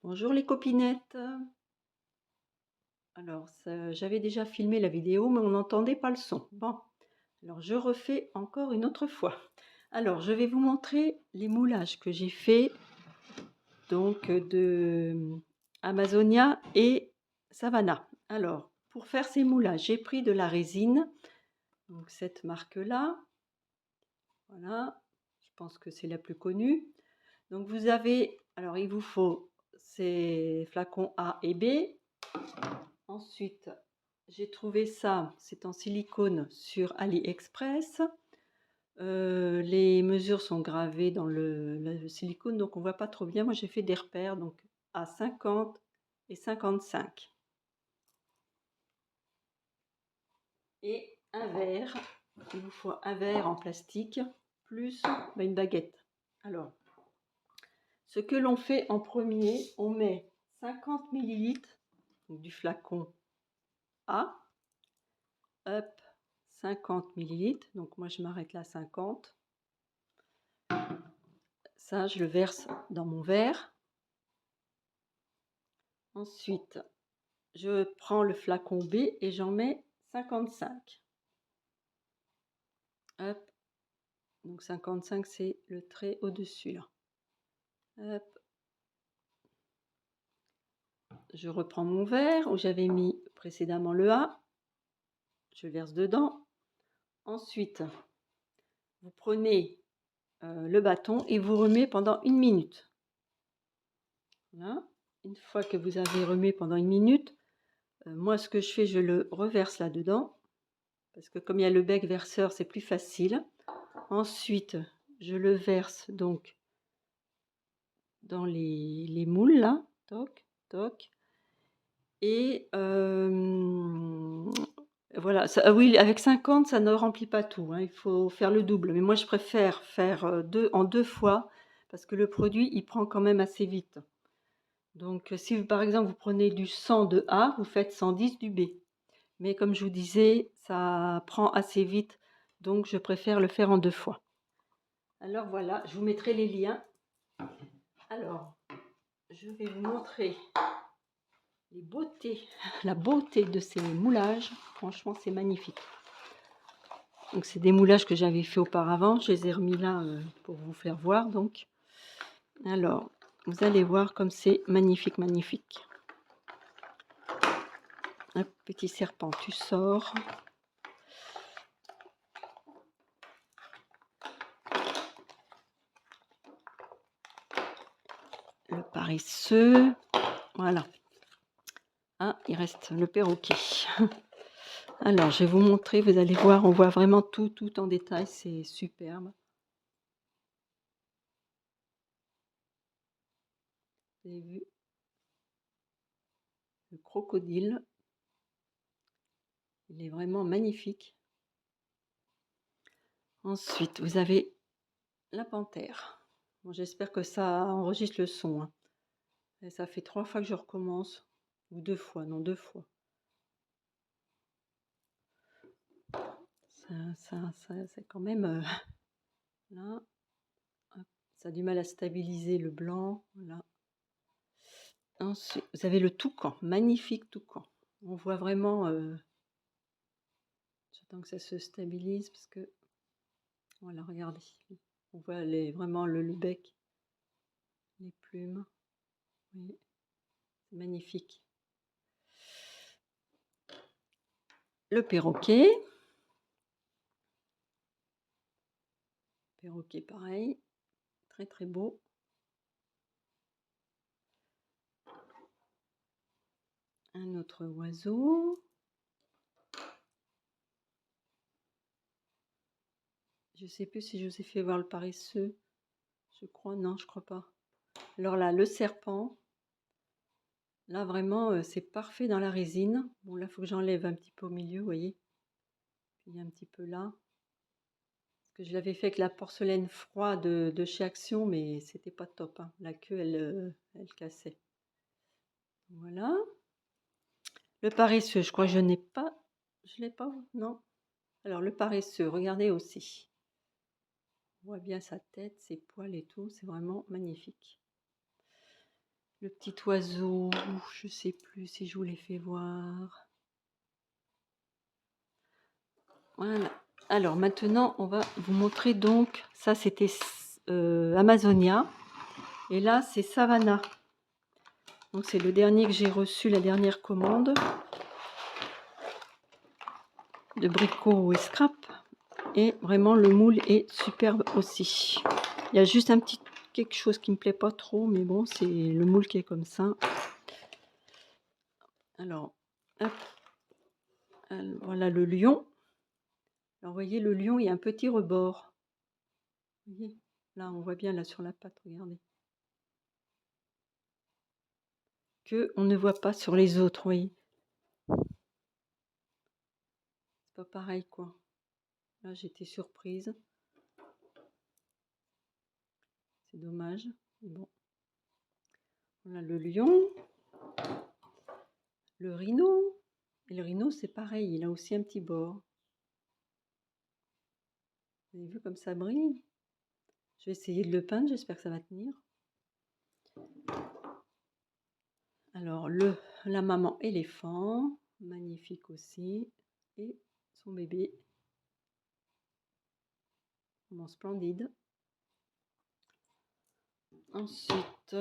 Bonjour les copinettes. Alors, j'avais déjà filmé la vidéo, mais on n'entendait pas le son. Bon, alors je refais encore une autre fois. Alors, je vais vous montrer les moulages que j'ai fait donc de Amazonia et Savannah. Alors, pour faire ces moulages, j'ai pris de la résine, donc cette marque-là. Voilà, je pense que c'est la plus connue. Donc vous avez, alors il vous faut ces flacons A et B. Ensuite, j'ai trouvé ça, c'est en silicone sur AliExpress. Les mesures sont gravées dans le silicone, donc on voit pas trop bien. Moi, j'ai fait des repères, donc à 50 et 55. Et un verre, il vous faut un verre en plastique, plus une baguette. Alors, ce que l'on fait en premier, on met 50 ml du flacon A. Hop, 50 millilitres. Donc moi je m'arrête là 50. Ça, je le verse dans mon verre. Ensuite, je prends le flacon B et j'en mets 55. Hop, donc 55 c'est le trait au-dessus là. Hop. Je reprends mon verre où j'avais mis précédemment le A. Je verse dedans. Ensuite, vous prenez le bâton et vous remuez pendant 1 minute. Voilà. Une fois que vous avez remué pendant 1 minute, moi ce que je fais, je le reverse là-dedans. Parce que comme il y a le bec verseur, c'est plus facile. Ensuite, je le verse donc dans les moules là. Toc, toc. Et voilà. Ça, oui, avec 50, ça ne remplit pas tout, hein. Il faut faire le double. Mais moi, je préfère faire en deux fois parce que le produit, il prend quand même assez vite. Donc, si par exemple, vous prenez du 100 de A, vous faites 110 du B. Mais comme je vous disais, ça prend assez vite. Donc, je préfère le faire en deux fois. Alors voilà, je vous mettrai les liens. Alors, je vais vous montrer les beautés, la beauté de ces moulages. Franchement, c'est magnifique. Donc, c'est des moulages que j'avais fait auparavant. Je les ai remis là pour vous faire voir. Donc, alors, vous allez voir comme c'est magnifique, magnifique. Un petit serpent, tu sors. Le paresseux. Voilà. Ah, il reste le perroquet. Alors, je vais vous montrer, vous allez voir, on voit vraiment tout en détail, c'est superbe. Vous avez vu le crocodile, il est vraiment magnifique. Ensuite, vous avez la panthère. Bon, j'espère que ça enregistre le son, hein. Et ça fait 3 fois que je recommence, ou 2 fois, non 2 fois. C'est quand même là, hop, ça a du mal à stabiliser le blanc, voilà. Ensuite, vous avez le toucan, magnifique toucan. On voit vraiment, j'attends que ça se stabilise parce que, voilà, regardez, on voit vraiment le bec, les plumes, oui, c'est magnifique. Le perroquet, pareil, très beau. Un autre oiseau. Je sais plus si je vous ai fait voir le paresseux. Je crois, non, je crois pas. Alors là, le serpent. Là, vraiment, c'est parfait dans la résine. Bon, là, il faut que j'enlève un petit peu au milieu, vous voyez. Puis un petit peu là. Parce que je l'avais fait avec la porcelaine froide de chez Action, mais c'était pas top, hein. La queue, elle cassait. Voilà. Le paresseux, je crois que je n'ai pas. Je l'ai pas, non. Alors, le paresseux, regardez aussi. On voit bien sa tête, ses poils et tout, c'est vraiment magnifique. le petit oiseau, je sais plus si je vous l'ai fait voir. Voilà. Alors maintenant, on va vous montrer donc, ça c'était Amazonia, et là c'est Savannah. Donc c'est le dernier que j'ai reçu, la dernière commande de Brico et Scrap. Et vraiment le moule est superbe aussi. Il y a juste un petit quelque chose qui me plaît pas trop, mais bon, c'est le moule qui est comme ça. Alors, hop. Voilà le lion. Alors, vous voyez, le lion, il y a un petit rebord. Vous voyez, là, on voit bien là sur la patte, regardez. Que on ne voit pas sur les autres, vous voyez. C'est pas pareil, quoi. Là, j'étais surprise. C'est dommage, mais bon. Voilà le lion. Le rhino. Et le rhino, c'est pareil, il a aussi un petit bord. Vous avez vu comme ça brille? Je vais essayer de le peindre, j'espère que ça va tenir. Alors, la maman éléphant, magnifique aussi. Et son bébé, vraiment splendide. Ensuite,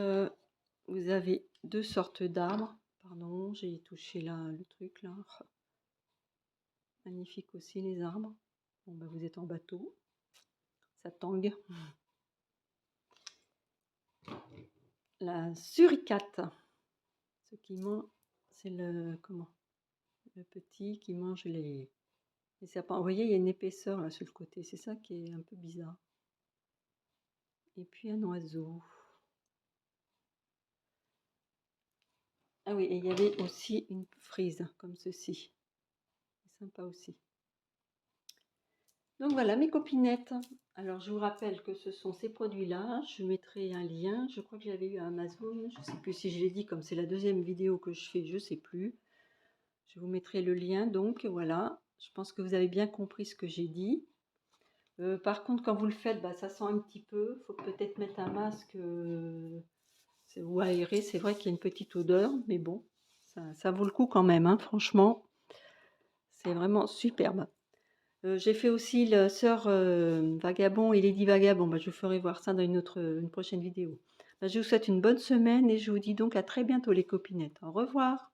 vous avez deux sortes d'arbres. Pardon, j'ai touché là le truc là. Magnifique aussi les arbres. Bon, bah, vous êtes en bateau. Ça tangue. La suricate. Ce qui mange, c'est le petit qui mange les serpents. Vous voyez, il y a une épaisseur là sur le côté. C'est ça qui est un peu bizarre. Et puis un oiseau. Ah oui, et il y avait aussi une frise comme ceci. C'est sympa aussi. Donc voilà mes copinettes. Alors je vous rappelle que ce sont ces produits-là. Je mettrai un lien. Je crois que j'avais eu à Amazon. Je ne sais plus si je l'ai dit, comme c'est la deuxième vidéo que je fais, je ne sais plus. Je vous mettrai le lien. Donc voilà, je pense que vous avez bien compris ce que j'ai dit. Par contre, quand vous le faites, bah, ça sent un petit peu. Il faut peut-être mettre un masque ou aérer. C'est vrai qu'il y a une petite odeur, mais bon, ça vaut le coup quand même, hein, franchement. C'est vraiment superbe. J'ai fait aussi le Sœur Vagabond et Lady Vagabond. Bah, je vous ferai voir ça dans une prochaine vidéo. Bah, je vous souhaite une bonne semaine et je vous dis donc à très bientôt les copinettes. Au revoir.